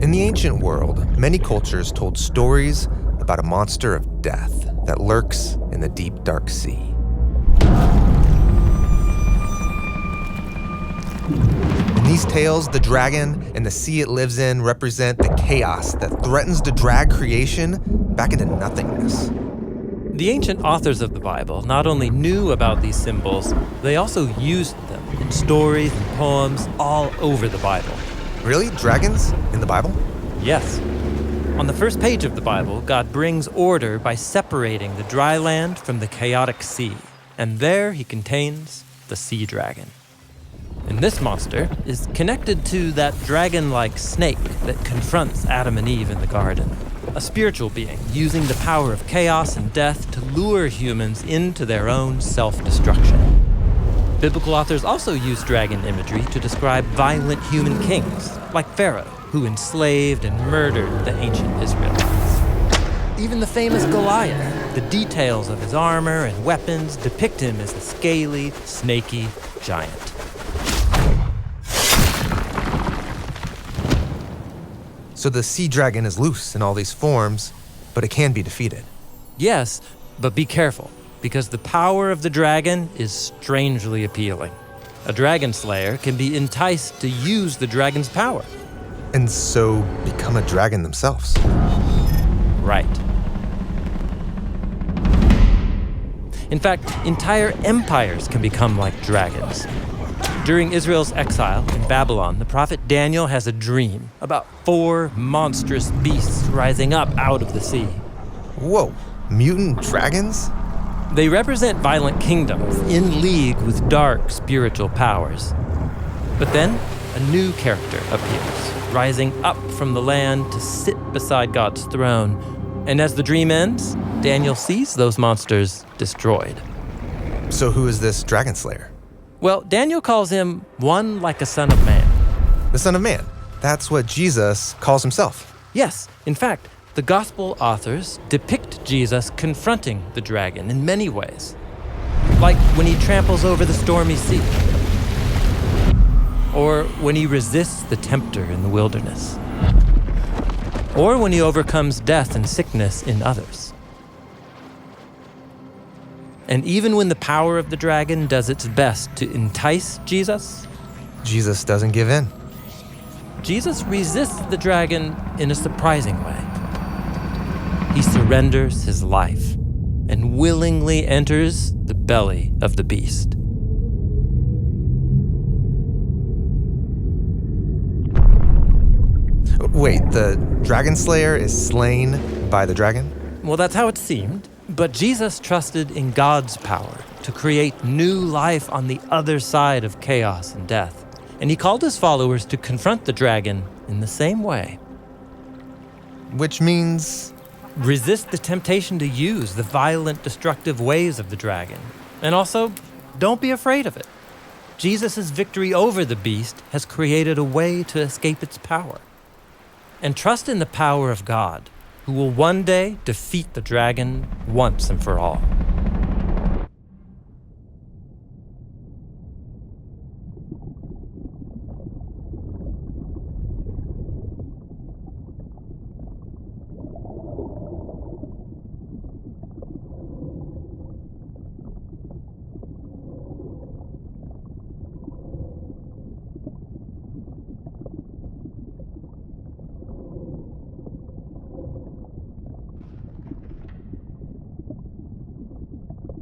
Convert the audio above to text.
In the ancient world, many cultures told stories about a monster of death that lurks in the deep, dark sea. In these tales, the dragon and the sea it lives in represent the chaos that threatens to drag creation back into nothingness. The ancient authors of the Bible not only knew about these symbols, they also used them in stories and poems all over the Bible. Really? Dragons in the Bible? Yes. On the first page of the Bible, God brings order by separating the dry land from the chaotic sea, and there he contains the sea dragon. And this monster is connected to that dragon-like snake that confronts Adam and Eve in the garden. A spiritual being using the power of chaos and death to lure humans into their own self-destruction. Biblical authors also use dragon imagery to describe violent human kings, like Pharaoh, who enslaved and murdered the ancient Israelites. Even the famous Goliath, the details of his armor and weapons depict him as a scaly, snaky giant. So the sea dragon is loose in all these forms, but it can be defeated. Yes, but be careful, because the power of the dragon is strangely appealing. A dragon slayer can be enticed to use the dragon's power. And so become a dragon themselves. Right. In fact, entire empires can become like dragons. During Israel's exile in Babylon, the prophet Daniel has a dream about 4 monstrous beasts rising up out of the sea. Whoa, mutant dragons? They represent violent kingdoms in league with dark spiritual powers. But then, a new character appears, rising up from the land to sit beside God's throne. And as the dream ends, Daniel sees those monsters destroyed. So who is this dragon slayer? Well, Daniel calls him one like a son of man. The Son of Man. That's what Jesus calls himself. Yes, in fact, the gospel authors depict Jesus confronting the dragon in many ways. Like when he tramples over the stormy sea. Or when he resists the tempter in the wilderness. Or when he overcomes death and sickness in others. And even when the power of the dragon does its best to entice Jesus, Jesus doesn't give in. Jesus resists the dragon in a surprising way. He surrenders his life and willingly enters the belly of the beast. Wait, the dragon slayer is slain by the dragon? Well, that's how it seemed. But Jesus trusted in God's power to create new life on the other side of chaos and death. And he called his followers to confront the dragon in the same way. Which means... resist the temptation to use the violent, destructive ways of the dragon. And also, don't be afraid of it. Jesus' victory over the beast has created a way to escape its power. And trust in the power of God, who will one day defeat the dragon once and for all.